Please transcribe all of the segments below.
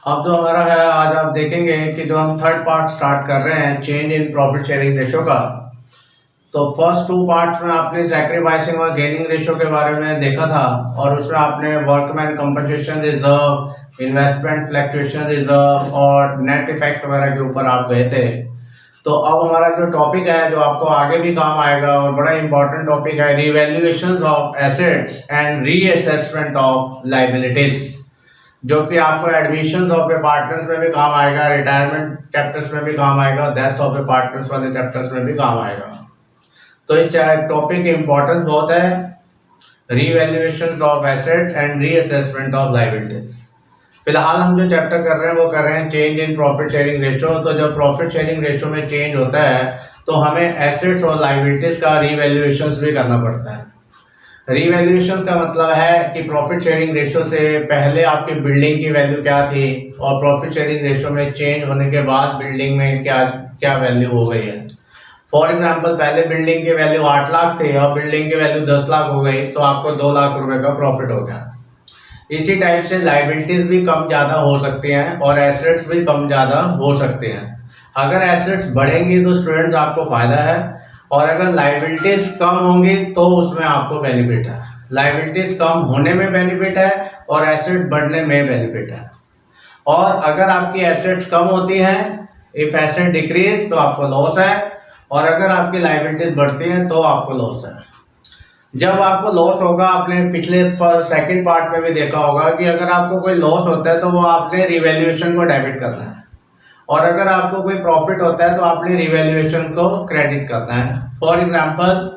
अब जो हमारा है, आज आप देखेंगे कि जो हम थर्ड पार्ट स्टार्ट कर रहे हैं change in profit sharing ratio का। तो फर्स्ट टू पार्ट्स में आपने सैक्रिफाइसिंग और गेनिंग रेशो के बारे में देखा था, और उसमें आपने workman compensation reserve, investment fluctuation reserve और नेट इफेक्ट वगैरह के ऊपर आप गए थे। तो अब हमारा जो टॉपिक है, जो आपको आगे भी काम आएगा और बड़ा इंपॉर्टेंट टॉपिक है, revaluations of assets and reassessment of liabilities, जो कि आपको एडमिशंस ऑफ ए पार्टनर्स में भी काम आएगा, रिटायरमेंट चैप्टर्स में भी काम आएगा, डेथ ऑफ ए पार्टनर्स वाले चैप्टर्स में भी काम आएगा। तो इस टॉपिक की इंपॉर्टेंस बहुत है, revaluations of assets and reassessment of liabilities. फिलहाल हम जो चैप्टर कर रहे हैं वो कर रहे हैं change in profit sharing ratio. तो जब प्रॉफिट शेयरिंग रेशो में चेंज होता है तो हमें एसेट्स और लायबिलिटीज का रीवैल्यूएशंस भी करना पड़ता है। रीवैल्यूएशन का मतलब है कि प्रॉफिट शेयरिंग रेशो से पहले आपकी बिल्डिंग की वैल्यू क्या थी और प्रॉफिट शेयरिंग रेशो में चेंज होने के बाद बिल्डिंग में क्या क्या वैल्यू हो गई है। फॉर एग्जांपल, पहले बिल्डिंग की वैल्यू 8 लाख थी और बिल्डिंग की वैल्यू 10 लाख हो गई, तो आपको 2 लाख रुपए का प्रॉफिट हो गया। इसी टाइप से लायबिलिटीज भी कम ज़्यादा हो सकती हैं और एसेट्स भी कम ज़्यादा हो सकते हैं। अगर एसेट्स बढ़ेंगी तो स्टूडेंट्स आपको फ़ायदा है, और अगर लायबिलिटीज कम होंगी तो उसमें आपको बेनिफिट है। लायबिलिटीज कम होने में बेनिफिट है और एसेट बढ़ने में बेनिफिट है। और अगर आपकी एसेट्स कम होती हैं, इफ एसेट डिक्रीज, तो आपको लॉस है, और अगर आपकी लायबिलिटीज बढ़ती हैं तो आपको लॉस है। जब आपको लॉस होगा, आपने पिछले सेकंड पार्ट में भी देखा होगा कि अगर आपको कोई लॉस होता है तो वो आपने रिवैल्यूएशन को डेबिट करना है, और अगर आपको कोई प्रॉफिट होता है तो आपने रिवैल्यूएशन को क्रेडिट करना है। फॉर एग्जांपल,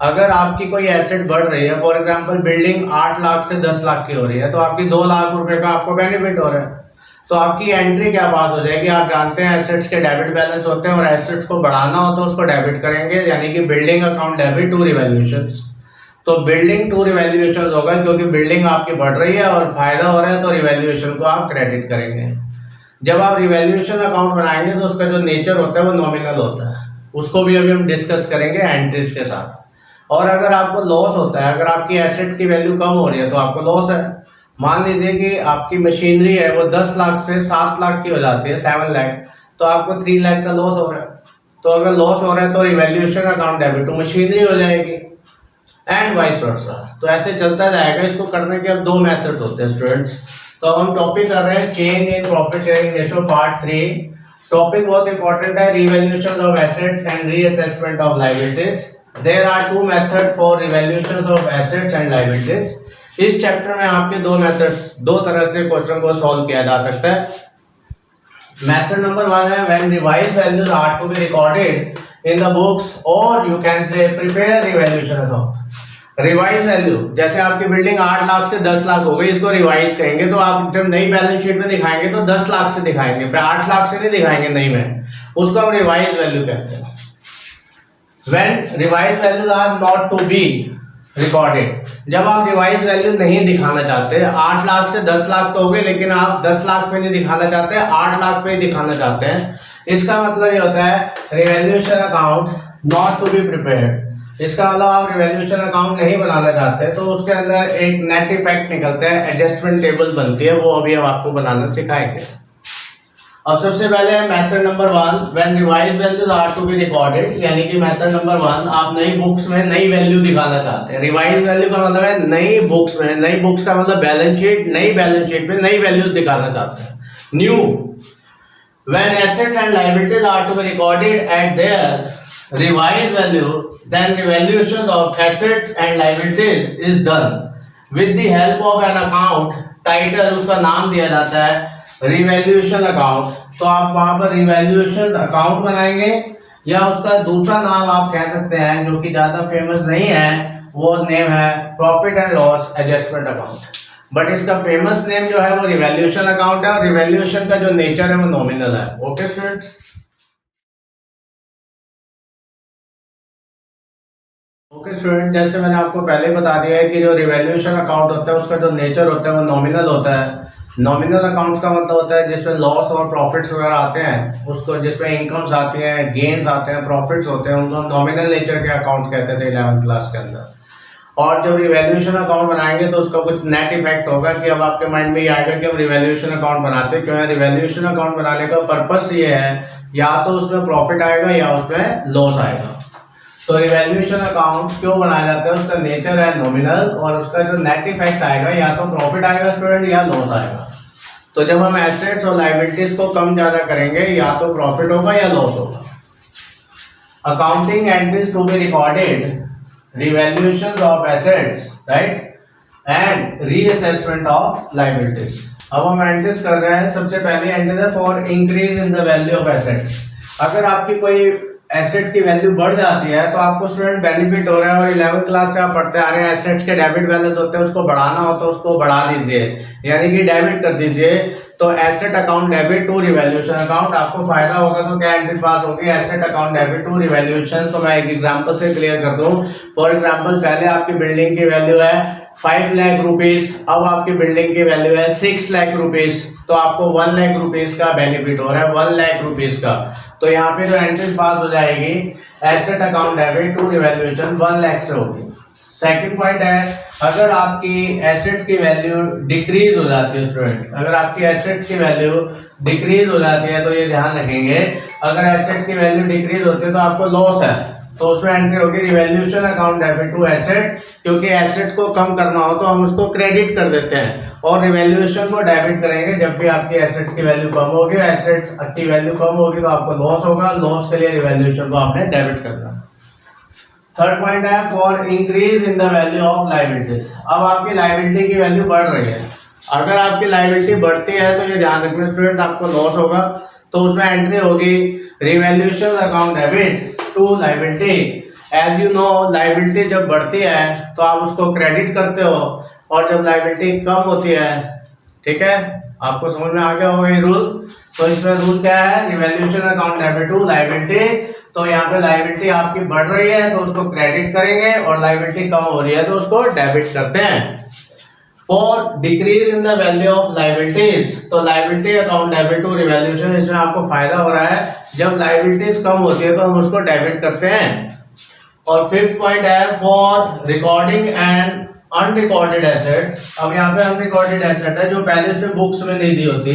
अगर आपकी कोई एसेट बढ़ रही है, फॉर एग्जांपल बिल्डिंग 8 लाख से 10 लाख की हो रही है, तो आपकी 2 लाख रुपए का आपको बेनिफिट हो रहा है, तो आपकी एंट्री क्या पास हो जाएगी। आप जानते हैं एसेट्स के डेबिट बैलेंस होते हैं, और एसेट्स को बढ़ाना हो तो उसको डेबिट करेंगे, यानी कि बिल्डिंग अकाउंट डेबिट टू रिवैल्यूएशंस। तो बिल्डिंग टू रिवैल्यूएशन होगा, क्योंकि बिल्डिंग आपकी बढ़ रही है और फायदा हो रहा है, तो रिवैल्यूएशन को आप क्रेडिट करेंगे। जब आप रिवैल्यूएशन अकाउंट बनाएंगे तो उसका जो नेचर होता है वो नॉमिनल होता है, उसको भी अभी हम डिस्कस करेंगे एंट्रीज के साथ। और अगर आपको लॉस होता है, अगर आपकी एसेट की वैल्यू कम हो रही है तो आपको लॉस है। मान लीजिए कि आपकी मशीनरी है वो 10 लाख से 7 लाख की हो जाती है, 7 लाख, तो आपको 3 लाख का लॉस हो रहा है। तो अगर लॉस हो रहा है तो revaluation account debit to machinery हो जाएगी, एंड वाइस वर्सा। तो ऐसे चलता जाएगा। इसको करने के अब 2 मेथड्स होते हैं स्टूडेंट्स। तो हम टॉपिक कर रहे हैं change in profit sharing ratio part 3। Topic बहुत इंपॉर्टेंट है, revaluation of assets and reassessment of liabilities. There are 2 method for revaluation of assets and liabilities. इस चैप्टर में आपके 2 मेथड, 2 तरह से क्वेश्चन को सॉल्व किया जा सकता है। मेथड नंबर 1 है when revised values are to be recorded in the books, और you can say prepare revaluation account. Revise value, जैसे आपकी बिल्डिंग 8 लाख से 10 लाख हो गई, इसको रिवाइज कहेंगे। तो आप जब नई बैलेंस शीट में दिखाएंगे तो 10 लाख से दिखाएंगे, 8 लाख से नहीं दिखाएंगे नई में, उसको हम रिवाइज वैल्यू कहते हैं। When revise values are not to be recorded, जब आप रिवाइज वैल्यू नहीं दिखाना चाहते, 8 लाख से 10 लाख तो हो गए, लेकिन आप 10 लाख पे नहीं दिखाना चाहते, 8 लाख पे ही दिखाना चाहते हैं, इसका मतलब ये होता है revaluation account not to be prepared. इसका मतलब आप रिवैल्यूएशन अकाउंट नहीं बनाना चाहते, तो उसके अंदर एक नेट इफेक्ट निकलता है, एडजस्टमेंट टेबल बनती है, वो अभी हम आपको बनाना सिखाएंगे। अब सबसे पहले method number 1 when revised values are to be recorded, यानी कि मेथड नंबर 1, आप नई बुक्स में नई वैल्यू दिखाना चाहते हैं। रिवाइज्ड वैल्यू का मतलब है नई बुक्स में, नई बुक्स का मतलब बैलेंस शीट, नई बैलेंस शीट में नई वैल्यूज दिखाना चाहते हैं, new. When assets and liabilities are to be recorded at their revised value, then revaluation of assets and liabilities is done with the help of an account title, उसका नाम दिया जाता है रिवैल्यूएशन अकाउंट। तो आप वहां पर रिवैल्यूएशन अकाउंट बनाएंगे, या उसका दूसरा नाम आप कह सकते हैं, जो कि ज्यादा फेमस नहीं है, वो नेम है profit and loss adjustment account. But इसका फेमस नेम जो है वो रिवैल्यूएशन अकाउंट है, और रिवैल्यूएशन का जो नेचर है वो नॉमिनल है। ओके स्टूडेंट्स, जैसे मैंने आपको पहले बता दिया है कि जो रिवैल्यूएशन अकाउंट होता है उसका जो नेचर होता है वो नॉमिनल होता है। नॉमिनल अकाउंट का मतलब होता है जिसमें लॉस और प्रॉफिट्स वगैरह आते हैं, उसको जिसमें इनकम्स आती हैं, गेन्स आते हैं, प्रॉफिट्स होते हैं, उनको नॉमिनल नेचर के अकाउंट कहते थे 11th क्लास के अंदर। और जब रिवैल्यूएशन अकाउंट बनाएंगे तो उसका कुछ नेट इफेक्ट होगा कि अब आपके माइंड में ये आएगा कि हम रिवैल्यूएशन अकाउंट बनाते क्यों है। रिवैल्यूएशन अकाउंट बनाने का पर्पस ये है या तो उसमें प्रॉफिट आएगा या उसमें लॉस आएगा। तो रिवैल्यूएशन अकाउंट क्यों बनाया जाता है, उसका नेचर है नॉमिनल और उसका जो नेट इफेक्ट आएगा या तो प्रॉफिट आएगा स्टूडेंट या लॉस आएगा। तो जब हम एसेट्स और लायबिलिटीज को कम ज्यादा करेंगे या तो प्रॉफिट होगा या लॉस होगा। Accounting entries to be recorded, revaluations of assets, right, and reassessment of liabilities। अब हम एंट्रीज कर रहे हैं। सबसे पहली एंट्री है for increase in the value of assets. अगर आपकी कोई एसेट की वैल्यू बढ़ जाती है तो आपको स्टूडेंट बेनिफिट हो रहा है और 11th क्लास से आप पढ़ते आ रहे हैं एसेट्स के डेबिट बैलेंस होते हैं, उसको बढ़ाना हो तो उसको बढ़ा दीजिए यानी कि डेबिट कर दीजिए। तो asset account debit to revaluation account आपको फायदा होगा। तो क्या एंट्री पास होगी, asset account debit to revaluation. तो मैं एक एग्जांपल से क्लियर कर दूं। फॉर एग्जांपल पहले आपकी बिल्डिंग की वैल्यू है 5 लाख रुपीस, अब आपकी बिल्डिंग की वैल्यू है 6 लाख रुपीस, तो आपको 1 लाख रुपीस का बेनिफिट हो रहा है, 1 लाख रुपीस का। तो यहाँ पे जो एंट्री पास हो जाएगी asset account debit to revaluation 1 lakh से होगी। सेकंड पॉइंट है अगर आपकी एसेट की वैल्यू डिक्रीज हो जाती है स्टूडेंट, अगर आपकी एसेट की वैल्यू डिक्रीज हो जाती है तो ये ध्यान रखेंगे, अगर एसेट की वैल्यू डिक्रीज होती है तो आपको लॉस है, तो उसमें एंट्री होगी revaluation account debit to asset. क्योंकि एसेट को कम करना हो तो हम उसको क्रेडिट कर देते हैं और रिवैल्यूएशन को डेबिट करेंगे जब भी आपकी एसेट्स की वैल्यू कम होगी। एसेट्स की वैल्यू कम होगी तो आपको लॉस होगा, लॉस के लिए रिवैल्यूएशन को आपने डेबिट करना। थर्ड पॉइंट है for increase in the value of liabilities. अब आपकी लायबिलिटी की वैल्यू बढ़ रही है, अगर आपकी लायबिलिटी बढ़ती है तो ये ध्यान रखना स्टूडेंट आपको लॉस होगा। तो उसमें एंट्री होगी revaluation account debit to liability. As you know liability जब बढ़ती है तो आप उसको क्रेडिट करते हो और जब लायबिलिटी कम होती है, ठीक है, आपको समझ में आ गया होगा ये रूल। तो इसमें रूल क्या है, revaluation account debit to liability. तो यहाँ पे लायबिलिटी आपकी बढ़ रही है तो उसको क्रेडिट करेंगे और लायबिलिटी कम हो रही है तो उसको डेबिट करते हैं। For decrease in the value of liabilities, तो liability account debit to revaluation, इसमें आपको फायदा हो रहा है, जब लायबिलिटीज कम होती है तो हम उसको डेबिट करते हैं। और फिफ्थ पॉइंट है for recording and unrecorded asset. अब यहाँ पे अनरिकॉर्डेड एसेट है जो पहले से बुक्स में नहीं दी होती,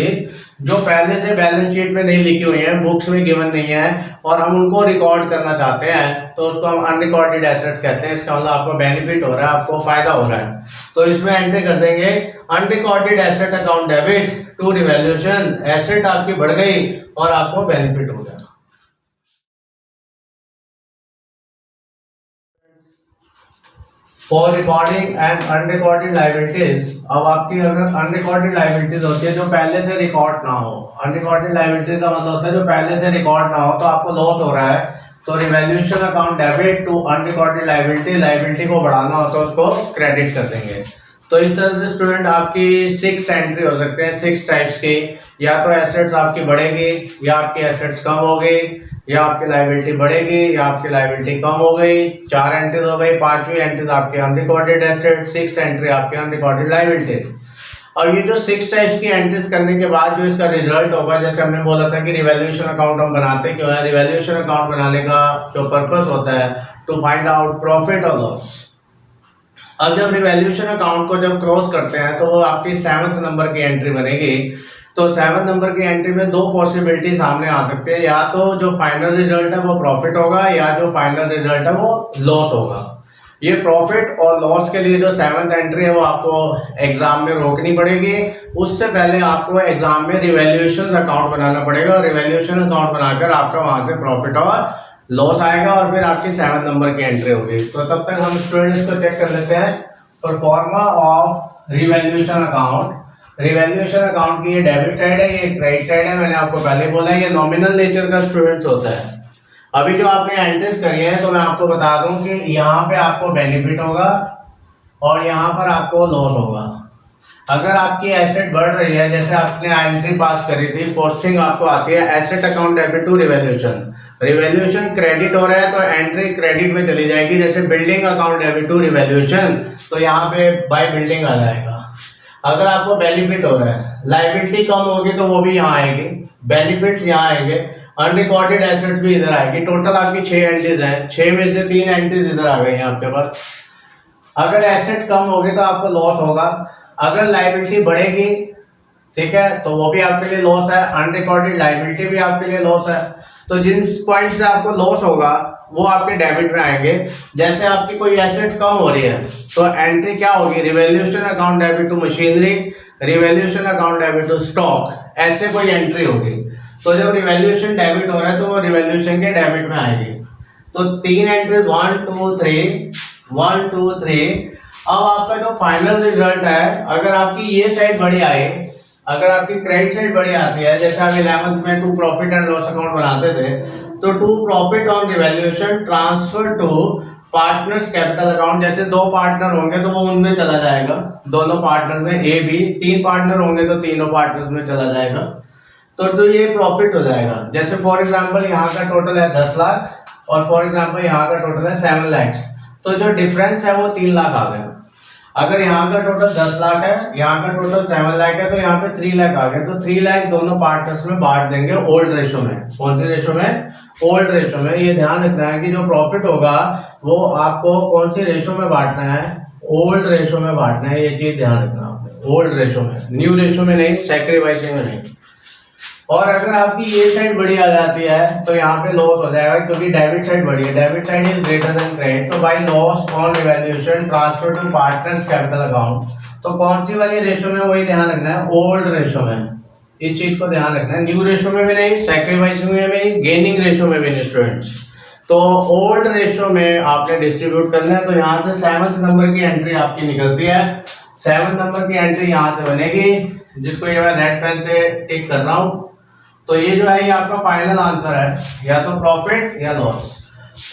जो पहले से बैलेंस शीट में नहीं लिखी हुई है, बुक्स में गिवन नहीं है और हम उनको रिकॉर्ड करना चाहते हैं तो उसको हम अनरिकॉर्डेड एसेट्स कहते हैं। इसका मतलब आपको बेनिफिट हो रहा है, आपको फायदा हो रहा है। तो इसमें एंट्री कर देंगे unrecorded asset account debit to revaluation. Asset आपकी बढ़ गई और आपको बेनिफिट हो गया। For recording and unrecorded liabilities. अब आपकी अगर अनरिकॉर्डेड लायबिलिटीज होती है जो पहले से रिकॉर्ड ना हो, अनरिकॉर्डेड लायबिलिटीज का मतलब होता है जो पहले से रिकॉर्ड ना हो, तो आपको लॉस हो रहा है, तो revaluation account debit to unrecorded liability, liability को बढ़ाना हो तो उसको क्रेडिट कर देंगे। तो इस तरह से स्टूडेंट आपकी 6 एंट्री हो सकते हैं, 6 टाइप्स की। या तो एसेट्स आपकी बढ़ेगी या आपकी एसेट्स कम हो गई, या आपकी लायबिलिटी बढ़ेगी या आपकी लायबिलिटी कम हो गई। 4 एंट्रीज हो गई। 5वीं एंट्रीज आपकी अनरिकॉर्डेड एसेट, 6 एंट्री आपकी अनरिकॉर्डेड लायबिलिटी। और ये जो 6 टाइप्स की एंट्रीज करने के बाद जो इसका रिजल्ट होगा, जैसे हमने बोला था कि रिवैल्यूएशन अकाउंट हम बनाते क्यों है, रिवैल्यूएशन अकाउंट बनाने का जो पर्पस होता है टू फाइंड आउट प्रॉफिट और लॉस। अब जब रिवैल्यूएशन अकाउंट को जब क्रॉस करते हैं तो वो आपकी 7th नंबर की एंट्री बनेगी। तो 7th नंबर की एंट्री में 2 पॉसिबिलिटी सामने आ सकते हैं, या तो जो फाइनल रिजल्ट है वो प्रॉफिट होगा या जो फाइनल रिजल्ट है वो लॉस होगा। ये प्रॉफिट और लॉस के लिए जो 7th एंट्री है वो आपको एग्जाम में रोकनी पड़ेगी। उससे पहले आपको एग्जाम में रिवैल्यूएशन अकाउंट बनाना पड़ेगा और रिवैल्यूएशन अकाउंट बनाकर आपका वहां से प्रॉफिट और लॉस आएगा और फिर आपकी 7th नंबर की एंट्री होगी। तो तब तक हम स्टूडेंट्स को चेक कर लेते हैं pro forma of revaluation account. Revaluation account की ये डेबिट साइड है, ये क्रेडिट साइड है। मैंने आपको पहले बोला ये नॉमिनल नेचर का स्टूडेंट्स होता है। अभी जो आपने एंट्रीज करी है तो मैं आपको बता दूं कि यहाँ पे आपको बेनिफिट होगा और यहाँ पर आपको लॉस होगा। अगर आपकी एसेट बढ़ रही है, जैसे आपने एंट्री पास करी थी, पोस्टिंग आपको आती है asset account debit to revaluation, revaluation credit हो रहा है तो एंट्री क्रेडिट में चली जाएगी। जैसे building account debit to revaluation, तो यहाँ पे बाय बिल्डिंग आ जाएगा। अगर आपको बेनिफिट हो रहा है, लायबिलिटी कम होगी तो वो भी यहाँ आएगी, बेनिफिट्स यहाँ आएंगे, अनरिकॉर्डेड एसेट्स भी इधर आएगी। टोटल आपकी 6 एंट्रीज हैं, 6 में से 3 एंट्रीज इधर आ गई हैं आपके पास। अगर एसेट कम होगी तो आपको लॉस होगा, अगर लायबिलिटी बढ़ेगी, ठीक है, तो वो भी आपके लिए लॉस है, अनरिकॉर्डेड लायबिलिटी भी आपके लिए लॉस है। तो जिन पॉइंट से आपको लॉस होगा वो आपके डेबिट में आएंगे। जैसे आपकी कोई एसेट कम हो रही है तो एंट्री क्या होगी, revaluation account debit to machinery, revaluation account debit to stock, ऐसे कोई एंट्री होगी। तो जब रिवैल्यूएशन डेबिट हो रहा है तो वो रिवैल्यूएशन के डेबिट में आएगी। तो 3 एंट्रीज 1 2 3। अब आपका जो फाइनल रिजल्ट है, अगर आपकी ये साइड बड़ी आए, अगर आपकी क्रेडिट साइड बड़ी आती है, जैसे आप 11th में to profit and loss account बनाते थे, तो to profit on revaluation transfer to partners capital account, जैसे 2 पार्टनर होंगे तो वो उनमें चला जाएगा, दोनों पार्टनर में, ए बी 3 पार्टनर होंगे तो तीनों पार्टनर्स में चला जाएगा। तो ये प्रॉफिट हो जाएगा। जैसे फॉर एग्जांपल यहाँ का टोटल है 10 लाख और फॉर एग्जांपल यहाँ का टोटल है 7 लाख, तो जो डिफरेंस है वो 3 लाख आ गया। अगर यहाँ का टोटल 10 लाख है, यहाँ का टोटल 7 लाख है, तो यहाँ पे 3 लाख आ गए। तो 3 लाख दोनों पार्टनर्स में बांट देंगे ओल्ड रेशो में। कौन सी रेशो में? ओल्ड रेशो में। ये ध्यान रखना है कि जो प्रॉफिट होगा वो आपको कौन सी रेशो में बांटना है? ओल्ड रेशो में बांटना है। ये चीज ध्यान रखना आपने, ओल्ड रेशो में, न्यू रेशो में नहीं, सैक्रिफाइसिंग में नहीं। और अगर आपकी ये साइड बड़ी आ जाती है तो यहाँ पे लॉस हो जाएगा, क्योंकि डेबिट साइड बड़ी है, debit side is greater than credit. तो by loss on revaluation transfer to partners capital account, तो कौन सी वाली रेशो में? वही ध्यान रखना है, ओल्ड रेशो में। इस चीज को ध्यान रखना है, न्यू रेशो में भी नहीं, सैक्रिफाइसिंग में भी नहीं, गेनिंग रेशो में भी नहीं स्टूडेंट्स। तो ओल्ड रेशो में आपने डिस्ट्रीब्यूट करना है। तो यहाँ से 7th नंबर की एंट्री आपकी निकलती है। 7th नंबर की एंट्री यहाँ से बनेगी, जिसको ये मैं रेड पेन से टिक कर रहा हूँ। तो ये जो है ये आपका फाइनल आंसर है, या तो प्रॉफिट या लॉस।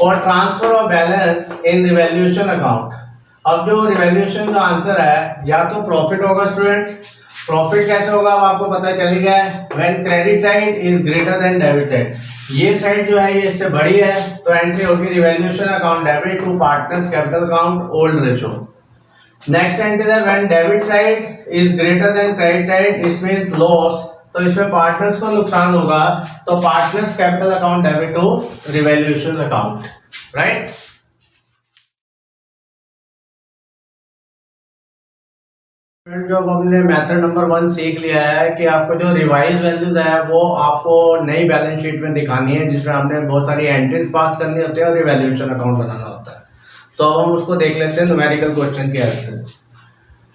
और transfer of balance in revaluation account, अब जो रिवैल्यूएशन का आंसर है या तो प्रॉफिट होगा स्टूडेंट्स। प्रॉफिट कैसे होगा अब आपको पता चल गया है, when credit side is greater than debit side. ये साइड जो है ये इससे बड़ी है तो एंट्री होगी revaluation account debit to partners capital account old ratio. Next entry है when debit side is greater than credit side, it means loss. तो इसमें पार्टनर्स को नुकसान होगा, तो partners capital account debit to revaluation account, right. जो हमने method number 1 सीख लिया है कि आपको जो रिवाइज वैल्यूज है वो आपको नई बैलेंस शीट में दिखानी है, जिसमें हमने बहुत सारी एंट्रीज पास करनी होती है और रिवैल्यूएशन अकाउंट बनाना होता है। तो अब हम उसको देख लेते हैं न्यूमेरिकल क्वेश्चन की हेल्प से।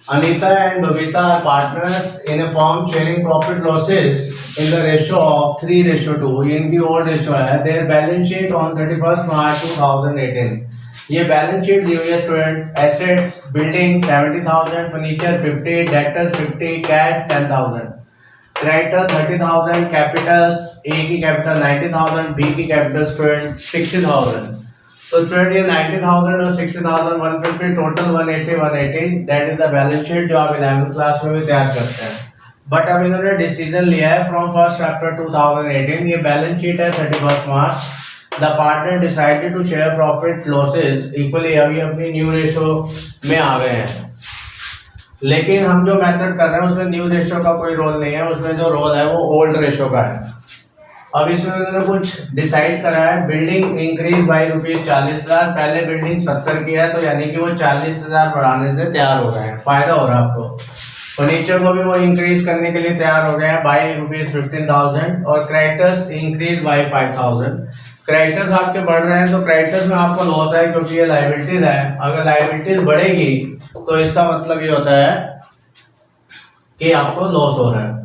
Anita and Babita are partners in a firm sharing profit losses in the ratio of 3:2। इनकी ओल्ड रेशो है। Their balance sheet on 31st March 2018। ये बैलेंस शीट दी हुई है student. Assets building 70,000, furniture 50, debtors 50, cash 10,000, creditor 30,000, capitals, A की capital 90,000, B की capital student 60,000। तो student ये 90,000 और 60,000 150 total 180 that is the balance sheet जो आप 11th क्लास में भी तैयार करते हैं। बट अब इन्होंने डिसीजन लिया है फ्रॉम 1st October 2018। ये बैलेंस शीट है 31st March. The partner decided to share profit losses equally. अभी अपनी न्यू रेशो में आ गए हैं, लेकिन हम जो मेथड कर रहे हैं उसमें न्यू रेशो का कोई रोल नहीं है, उसमें जो रोल है वो ओल्ड रेशो का है। अब इसमें उन्होंने कुछ डिसाइड करा है। Building increase by ₹40,000। पहले बिल्डिंग 70 की है, तो यानी कि वो 40,000 बढ़ाने से तैयार हो गए हैं, फायदा हो रहा है आपको। फर्नीचर को भी वो इंक्रीज करने के लिए तैयार हो गए हैं बाई ₹15,000। और क्रेडिटर्स इंक्रीज बाई 5,000। क्रेडिटर्स आपके बढ़ रहे हैं तो क्रेडिटर्स में आपको लॉस है, क्योंकि ये लायबिलिटीज है। अगर लायबिलिटीज बढ़ेगी तो इसका मतलब ये होता है कि आपको लॉस हो रहा है।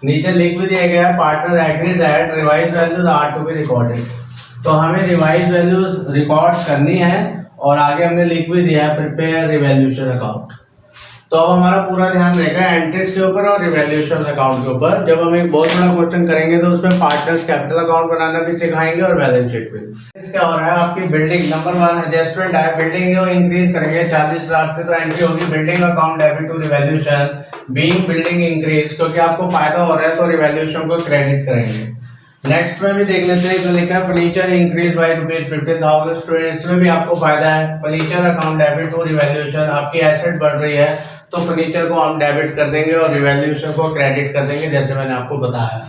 नीचे लिख भी दिया गया है, partner agreed that revise values are to be recorded. तो हमें रिवाइज वैल्यूज रिकॉर्ड करनी है और आगे हमने लिख भी दिया है प्रिपेयर रिवैल्यूएशन अकाउंट। तो अब हमारा पूरा ध्यान रहेगा एंट्रीज के ऊपर और रिवैल्यूएशन अकाउंट के ऊपर। जब हम एक बहुत बड़ा क्वेश्चन करेंगे तो उसमें पार्टनर्स कैपिटल अकाउंट बनाना भी सिखाएंगे और बैलेंस शीट भी। क्या हो रहा है, आपकी बिल्डिंग नंबर 1 एडजस्टमेंट है। बिल्डिंग जो इंक्रीज करेंगे 40,000 से, तो एंट्री होगी building account debit to revaluation being building increase, क्योंकि आपको फायदा हो रहा है तो रिवैल्यूएशन को क्रेडिट करेंगे। नेक्स्ट में भी देख लेते हैं, तो लिखा है फर्नीचर इंक्रीज बाय ₹50,000। स्टूडेंट्स में भी आपको फायदा है। Furniture account debit to revaluation, आपकी एसेट बढ़ रही है तो फर्नीचर को हम डेबिट कर देंगे और रिवैल्यूएशन को क्रेडिट कर देंगे, जैसे मैंने आपको बताया।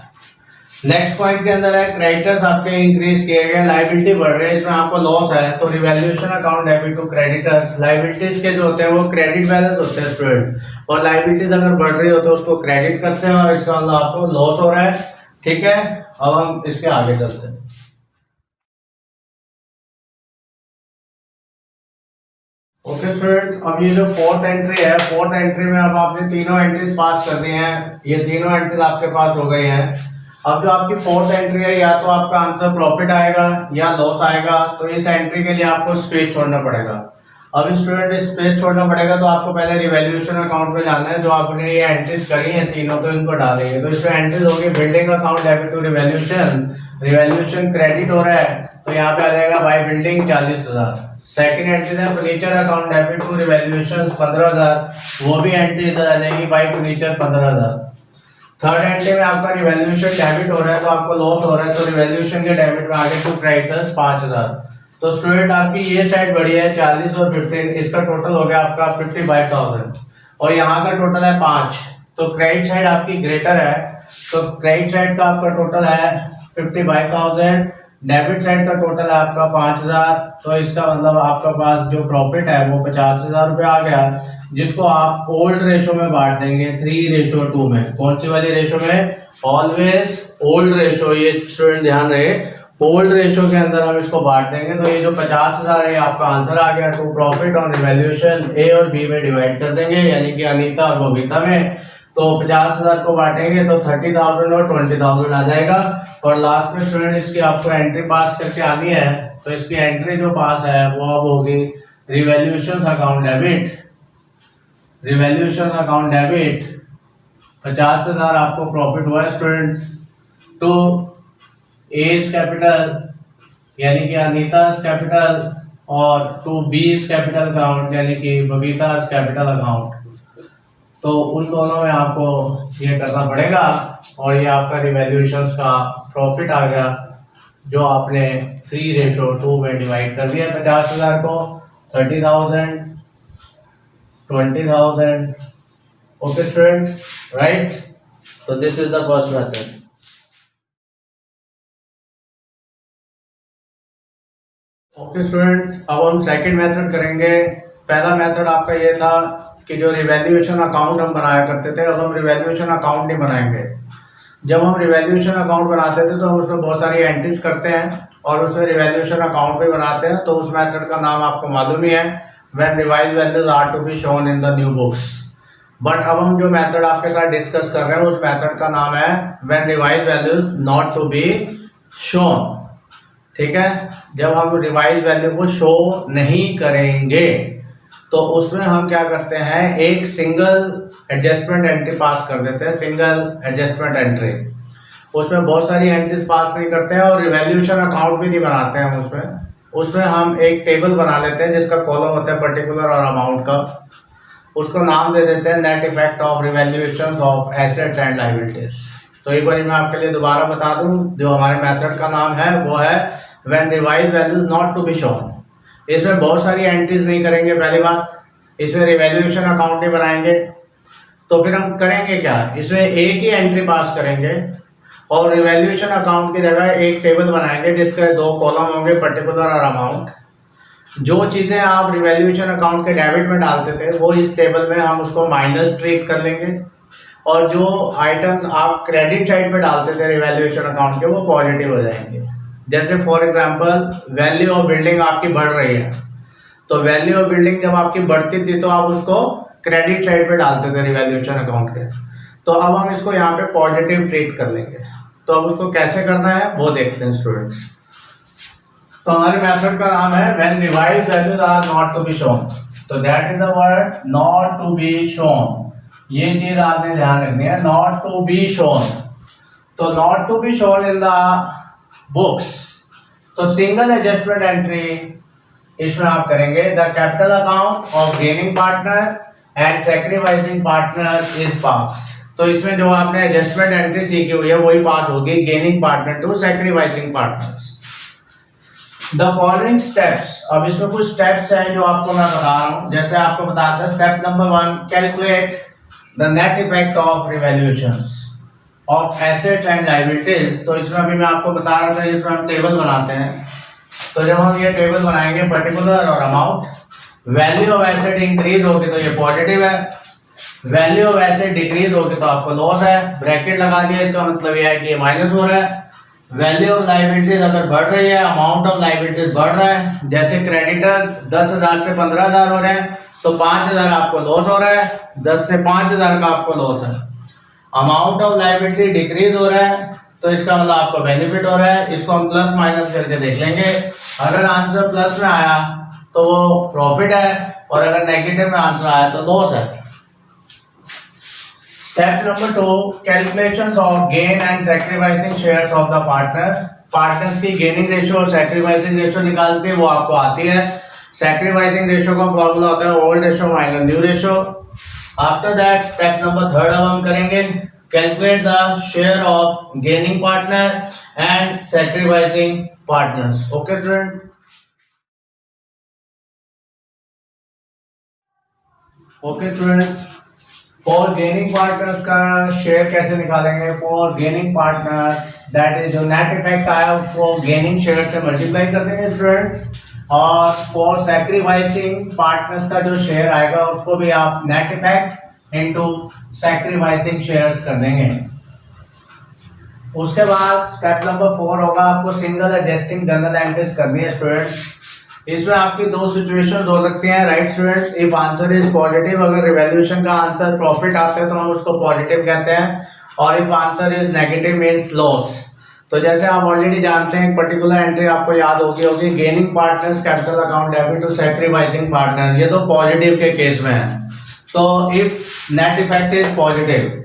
नेक्स्ट पॉइंट के अंदर है क्रेडिटर्स आपके इंक्रीज किए गए, लाइबिलिटी बढ़ रही है, इसमें आपको लॉस है तो revaluation account debit to creditors. Liabilities के जो होते हैं वो क्रेडिट बैलेंस होते हैं स्टूडेंट, और लाइबिलिटीज अगर बढ़ रही हो तो उसको क्रेडिट करते हैं और इसका मतलब आपको लॉस हो रहा है। ठीक है, अब हम इसके आगे चलते हैं। ओके स्टूडेंट, अब ये जो फोर्थ एंट्री है, फोर्थ एंट्री में अब आपने तीनों एंट्रीज पास कर दी हैं, ये तीनों एंट्रीज आपके पास हो गई हैं। अब जो आपकी फोर्थ एंट्री है, या तो आपका आंसर प्रॉफिट आएगा या लॉस आएगा, तो इस एंट्री के लिए आपको स्पेस छोड़ना पड़ेगा। अब स्टूडेंट स्पेस छोड़ना पड़ेगा तो आपको पहले रिवैल्यूएशन अकाउंट में जाना है, जो आपने ये एंट्रीज करी है तीनों, तो इनको डालेंगे। तो इसमें एंट्रीज होगी building account debit to revaluation, revaluation credit हो रहा है तो यहाँ पे आ जाएगा बाय बिल्डिंग 40,000। सेकंड एंट्री है furniture account debit to revaluation 15,000, वो भी एंट्री इधर आ जाएगी बाय फर्नीचर 15,000। थर्ड एंट्री में आपका रिवैल्यूएशन डेबिट हो रहा है तो आपको लॉस हो रहा है, तो रिवैल्यूएशन के डेबिट में आगे टू क्रेडिटर्स 5,000। तो स्टूडेंट आपकी ये साइड बढ़ी है 40 और 15, इसका टोटल हो गया आपका 55,000 और यहाँ का टोटल है 5, तो क्रेडिट साइड आपकी ग्रेटर है, तो क्रेडिट साइड का आपका टोटल है 55,000, डेबिट साइड का टोटल है आपका 5,000, तो इसका मतलब आपका पास जो प्रॉफिट है वो 50,000 रुपये आ गया, जिसको आप ओल्ड रेशो में बांट देंगे 3:2 में। कौन सी वाली रेशो में? ऑलवेज ओल्ड रेशो, ये स्टूडेंट ध्यान रहे, ओल्ड रेशो के अंदर हम इसको बांट देंगे। तो ये जो 50,000 है आपका आंसर आ गया, टू प्रॉफिट ऑन रिवैल्यूएशन ए और बी में डिवाइड कर देंगे, यानी कि अनीता और बबीता में। तो 50,000 को बांटेंगे तो 30,000 और 20,000 आ जाएगा। और लास्ट में स्टूडेंट इसकी आपको एंट्री पास करके आनी है, तो इसकी एंट्री जो पास है वो अब होगी revaluation account debit, revaluation account debit 50,000 आपको प्रॉफिट हुआ है स्टूडेंट्स, टू एज कैपिटल यानी कि अनीता's कैपिटल और टू बी's कैपिटल अकाउंट यानी कि बबीता's कैपिटल अकाउंट। तो उन दोनों में आपको ये करना पड़ेगा और ये आपका रिवैल्यूएशन का प्रॉफिट आ गया, जो आपने 3:2 में डिवाइड कर दिया 50,000 को, 30,000, 20,000। Okay students, right? तो this is the first method. Okay students, अब हम सेकंड मेथड करेंगे। पहला मेथड आपका ये था कि जो रिवैल्यूएशन अकाउंट हम बनाया करते थे, अब हम रिवैल्यूएशन अकाउंट नहीं बनाएंगे। जब हम रिवैल्यूएशन अकाउंट बनाते थे तो हम उसमें बहुत सारी एंट्रीज करते हैं और उसमें रिवैल्यूएशन अकाउंट भी बनाते हैं, तो उस मेथड का नाम आपको मालूम ही है, when revised values are to be shown in the new books. But अब हम जो मेथड आपके साथ डिस्कस कर रहे हैं उस मेथड का नाम है when revised values not to be shown. ठीक है, जब हम रिवाइज वैल्यू को शो नहीं करेंगे तो उसमें हम क्या करते हैं, एक सिंगल एडजस्टमेंट एंट्री पास कर देते हैं, सिंगल एडजस्टमेंट एंट्री। उसमें बहुत सारी एंट्रीज पास नहीं करते हैं और रिवैल्यूएशन अकाउंट भी नहीं बनाते हैं उसमें हम एक टेबल बना लेते हैं जिसका कॉलम होता है पर्टिकुलर और अमाउंट का, उसको नाम दे देते हैं net effect of revaluation of assets and liabilities. तो एक बार मैं आपके लिए दोबारा बता दूं, जो हमारे मेथड का नाम है वो है when revised values not to be shown. इसमें बहुत सारी एंट्रीज नहीं करेंगे, पहली बात, इसमें रिवैल्यूएशन अकाउंट नहीं बनाएंगे, तो फिर हम करेंगे क्या, इसमें एक ही एंट्री पास करेंगे और रिवैल्यूएशन अकाउंट की जगह एक टेबल बनाएंगे जिसके 2 कॉलम होंगे पर्टिकुलर और अमाउंट। जो चीज़ें आप रिवैल्यूएशन अकाउंट के डेबिट में डालते थे वो इस टेबल में हम उसको माइनस ट्रीट कर लेंगे, और जो आइटम्स आप क्रेडिट साइड पे डालते थे रिवैल्यूएशन अकाउंट के वो पॉजिटिव हो जाएंगे। जैसे for example value of building आपकी बढ़ रही है, तो वैल्यू ऑफ बिल्डिंग जब आपकी बढ़ती थी तो आप उसको क्रेडिट साइड पे डालते थे रिवैल्यूएशन अकाउंट के, तो अब हम इसको यहाँ पे पॉजिटिव ट्रीट कर लेंगे। तो अब उसको कैसे करना है वो देखते हैं स्टूडेंट्स। तो हमारे मेथड का नाम है when revised values are not to be shown. तो that is the word not to be shown, ये चीज आपने ध्यान रखनी है, नॉट टू बी शोन। तो not to be shown in the books, तो सिंगल एडजस्टमेंट एंट्री इसमें आप करेंगे the capital account of gaining partner and sacrificing partner is pass. तो इसमें जो आपने एडजस्टमेंट एंट्री सीखी हुई है वही पास होगी, gaining partner to sacrificing partners. The following steps, अब इसमें कुछ स्टेप्स हैं जो आपको मैं बता रहा हूं। जैसे आपको बताता है step number 1, calculate the net effect of revaluations. Of assets and liabilities. तो इसमें अभी मैं आपको बता रहा था, इसमें हम टेबल बनाते हैं। तो जब हम ये टेबल बनाएंगे पर्टिकुलर और amount, value of asset increase होगी तो ये पॉजिटिव है, वैल्यू ऑफ एसेट डिक्रीज होगी तो आपको लॉस है। ब्रैकेट लगा दिया, इसका मतलब ये है कि ये माइनस हो रहा है। वैल्यू ऑफ लायबिलिटीज अगर बढ़ रही है, अमाउंट ऑफ लायबिलिटीज बढ़ रहा है, जैसे क्रेडिटर 10,000 से 15,000 हो रहे हैं तो 5,000 आपको लॉस हो रहा है, 10 से 5,000 का आपको लॉस है। अमाउंट ऑफ लायबिलिटी डिक्रीज हो रहा है तो इसका मतलब आपको बेनिफिट हो रहा है। इसको हम प्लस माइनस करके देख लेंगे। अगर आंसर प्लस में आया तो वो प्रॉफिट है, और अगर नेगेटिव में आंसर आया तो लॉस है। Step number 2, calculations of gain and sacrificing shares of the partner. Partners की गेनिंग रेशियो और सैक्रिफाइसिंग रेशियो निकालते हैं, वो आपको आती है। सैक्रिफाइसिंग रेशियो का फॉर्मूला होता है old ratio minus new ratio. After that step number 3 अब हम करेंगे, calculate the share of gaining partner and sacrificing partners. Okay student, okay students, for gaining partners का शेयर कैसे निकालेंगे? For gaining partner that is जो net effect आया उसको gaining share से मल्टीप्लाई कर देंगे स्टूडेंट्स, और फॉर सैक्रिफाइसिंग पार्टनर्स का जो शेयर आएगा उसको भी आप net effect into sacrificing shares कर देंगे। उसके बाद स्टेप नंबर 4 होगा, आपको सिंगल एडजस्टिंग जनरल एंट्रीज करनी है स्टूडेंट्स। इसमें आपकी दो सिचुएशंस हो सकती हैं, right students. If answer is positive, अगर रिवैल्यूएशन का आंसर प्रॉफिट आता है तो हम उसको पॉजिटिव कहते हैं, और if answer is negative means loss. तो जैसे आप ऑलरेडी जानते हैं, एक पर्टिकुलर एंट्री आपको याद होगी gaining partners capital account debit to sacrificing partner, ये तो पॉजिटिव के केस में है। तो if net effect is positive,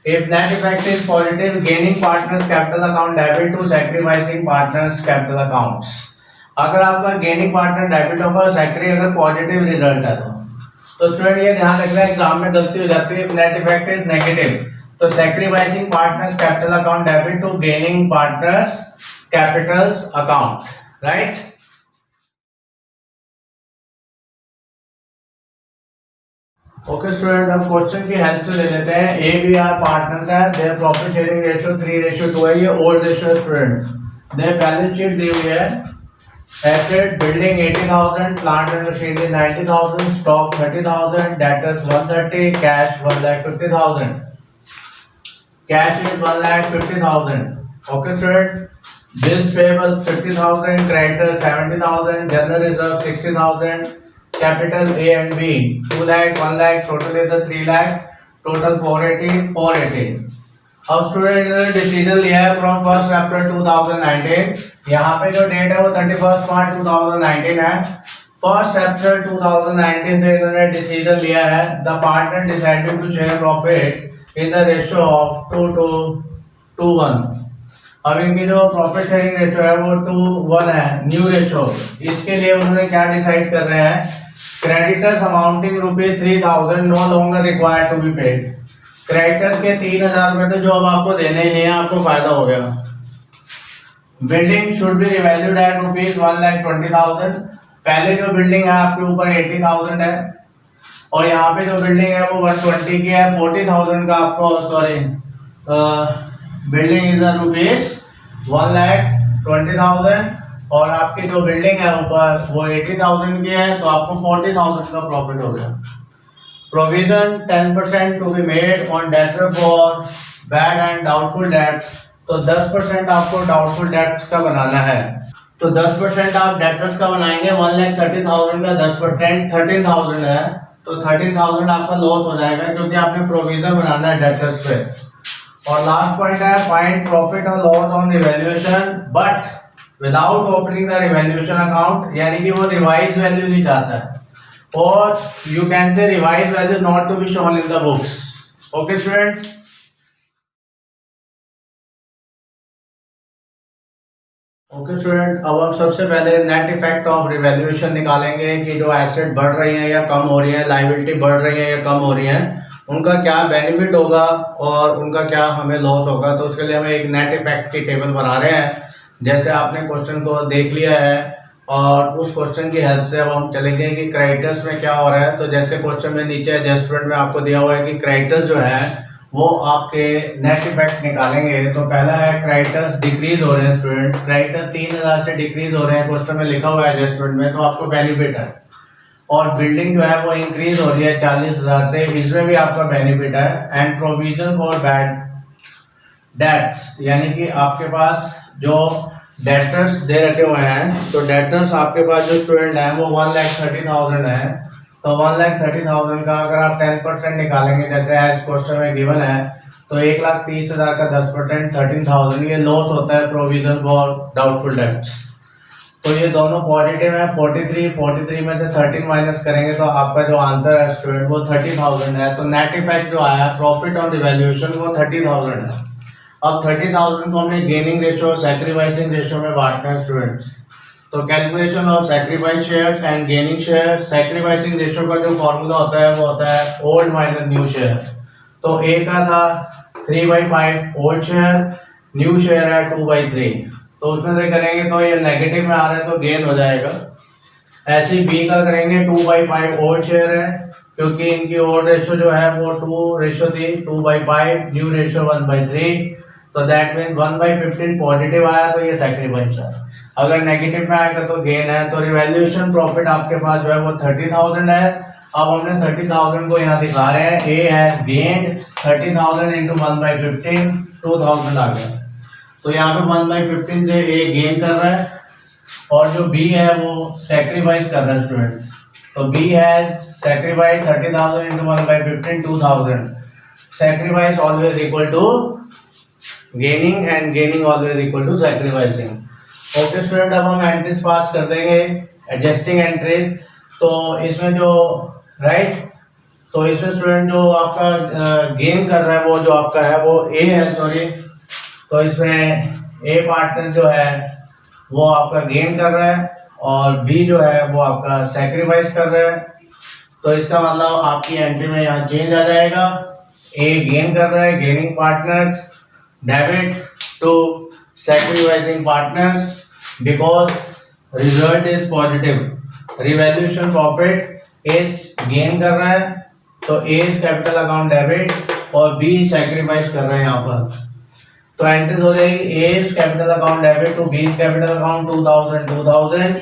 if net effect is positive, gaining partners capital account debit to sacrificing partners capital accounts। अगर आपका गेनिंग पार्टनर डेबिट होगा और सैक्री अगर पॉजिटिव रिजल्ट है तो स्टूडेंट ये ध्यान रखना है, एग्जाम में गलती हो जाती है। नेट इफेक्ट इज नेगेटिव तो sacrificing partners capital account debit to gaining partners capitals account, right. Okay student, अब क्वेश्चन की हेल्प से ले लेते हैं। ए बी आर पार्टनर है, देयर प्रॉफिट शेयरिंग रेशियो 3:2 है, ये old ratio student. Their balance sheet दी हुई है, asset building 80,000, plant and machinery 90,000, stock 30,000, debtors 130, cash 1,50,000, cash is 1,50,000। Okay student, bills payable 50,000, creditor 70,000, general reserve 60,000, capital A and B 2 lakh 1 lakh, total is 3 lakh, total 480। अब student decision लिया है from 1 अप्रैल 2019, यहाँ पे जो date है वो 31 मार्च 2019 है। 1 अप्रैल 2019 से इन्होंने डिसीजन लिया है, the partner decided to share profit in the ratio of 2:1। अब इनकी जो प्रॉफिट शेयरिंग रेशियो है वो 2:1 है, न्यू रेशियो। इसके लिए उन्होंने क्या डिसाइड कर रहे हैं, creditors amounting ₹3,000 no longer required to be paid. Creditors के 3,000 रुपए थे जो अब आपको देने ही नहीं है, आपको फायदा हो गया। Building should be revalued at ₹1,20,000। पहले जो बिल्डिंग है आपके ऊपर 80,000 है, और यहाँ पे जो बिल्डिंग है वो 120 की है। 40,000 का आपको बिल्डिंग इज ₹1,20,000, और आपकी जो बिल्डिंग है ऊपर वो 80,000 की है, तो आपको 40,000 का प्रॉफिट हो गया। Provision 10% to be made on debtor for bad and doubtful debt. तो 10% आपको डाउटफुल डेट्स का बनाना है, तो 10% आप डेटर्स का बनाएंगे। 1,30,000 का 10% 13,000 है, तो 13,000 आपका लॉस हो जाएगा क्योंकि आपने प्रोविजन बनाना है डेटर्स पे। और लास्ट पॉइंट है, फाइंड प्रॉफिट और loss on revaluation but without opening the revaluation account, यानी कि वो रिवाइज वैल्यू नहीं चाहता है, और you can say revise value not to be shown in the books. Okay student, okay student, अब हम सबसे पहले नेट इफेक्ट ऑफ रिवैल्यूएशन निकालेंगे कि जो एसेट बढ़ रही हैं या कम हो रही हैं, लायबिलिटी बढ़ रही है या कम हो रही हैं, उनका क्या बेनिफिट होगा और उनका क्या हमें लॉस होगा। तो उसके लिए हम एक नेट इफेक्ट की टेबल बना रहे हैं। जैसे आपने क्वेश्चन को देख लिया है, और उस क्वेश्चन की हेल्प से अब हम चलेंगे कि क्रेडिटर्स में क्या हो रहा है। तो जैसे क्वेश्चन में नीचे एडजस्टमेंट में आपको दिया हुआ है कि क्रेडिटर्स जो है वो आपके नेट इफेक्ट निकालेंगे। तो पहला है क्रेडिटर्स डिक्रीज हो रहे हैं स्टूडेंट, क्रेडिटर 3000 से डिक्रीज हो रहे हैं, क्वेश्चन में लिखा हुआ है एडजस्टमेंट में, तो आपको बेनिफिट है। और बिल्डिंग जो है वो इंक्रीज हो रही है 40,000 से, इसमें भी आपका बेनिफिट है। And provision for bad debts, यानी कि आपके पास जो डेटर्स दे रखे हुए हैं, तो डेटर्स आपके पास जो स्टूडेंट है वो 1,30,000 है। तो 1,30,000 का अगर आप 10% निकालेंगे, जैसे एज क्वेश्चन में गिवन है, तो 1,30,000 का 10% 13,000, ये लॉस होता है प्रोविजन फॉर डाउटफुल डेट्स। तो ये दोनों पॉजिटिव है। 43 में से 13 माइनस करेंगे तो आपका जो आंसर है स्टूडेंट वो 30,000 है। तो नेट इफेक्ट जो आया प्रॉफिट ऑन रिवैल्यूएशन वो 30,000 है। अब 30,000 को हमने गेनिंग रेशियो और सैक्रिफाइसिंग रेशियो में बांटना है स्टूडेंट्स। तो calculation of sacrifice shares and gaining share, sacrificing ratio का जो फॉर्मूला होता है वो होता है ओल्ड माइनस न्यू शेयर। तो ए का था 3/5 ओल्ड शेयर, न्यू शेयर है 2/3, तो उसमें से करेंगे तो ये नेगेटिव में आ रहा है तो गेन हो जाएगा। ऐसे बी का करेंगे 2/5 ओल्ड शेयर है, क्योंकि इनकी ओल्ड रेशियो जो है वो 2 रेशियो थी, 2/5, न्यू रेशियो 1/3, तो दैट मीन 1/15 पॉजिटिव आया तो ये सैक्रिफाइस है। अगर नेगेटिव में आएगा तो गेन है। तो रिवैल्यूएशन प्रॉफिट आपके पास जो है वो 30,000 है। अब हमने 30,000 को यहाँ दिखा रहे हैं, ए हैज गेन्ड 30,000 इंटू 1/15, 2,000 आ गया। तो यहाँ पे 1/15 से ए गेन कर रहा है और जो बी है वो सैक्रिफाइस कर रहा है स्टूडेंट्स। तो B has sacrifice 30,000 into 1/15, 2,000। Sacrifice always equal to gaining and gaining always equal to sacrificing. Okay student, अब हम एंट्रीज पास कर देंगे, एडजस्टिंग एंट्रीज। तो इसमें जो तो इसमें स्टूडेंट जो आपका गेन कर रहा है वो जो आपका है वो ए है, सॉरी। तो इसमें ए पार्टनर जो है वो आपका गेन कर रहा है और बी जो है वो आपका सैक्रिफाइस कर रहा है। तो इसका मतलब आपकी एंट्री में यहाँ चेंज आ जाएगा, ए गेन कर रहा है, gaining partners debit to sacrificing partners, because result is positive. Revaluation profit A gain कर रहा है तो A is capital account debit और बी सैक्रिफाइस कर रहे हैं यहाँ पर। तो एंट्रीज हो जाएगी, A is capital account debit to B is capital account 2,000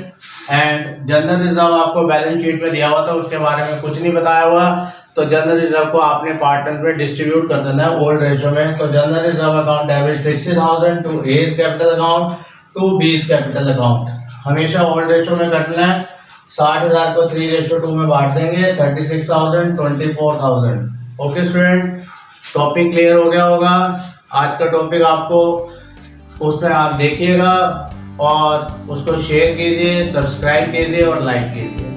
and general reserve आपको बैलेंस शीट में दिया हुआ था, उसके बारे में कुछ नहीं बताया हुआ। तो जनरल रिजर्व को आपने पार्टनर में डिस्ट्रीब्यूट कर देना है ओल्ड रेशियो में। तो general reserve account debit 60,000 to A is capital account to B is capital account, हमेशा ओल्ड रेशियो में करना है। 60,000 को 3:2 में बांट देंगे, 36,000, 24,000। ओके स्टूडेंट, टॉपिक क्लियर हो गया होगा। आज का टॉपिक आपको उसमें आप देखिएगा और उसको शेयर कीजिए, सब्सक्राइब कीजिए और लाइक कीजिए।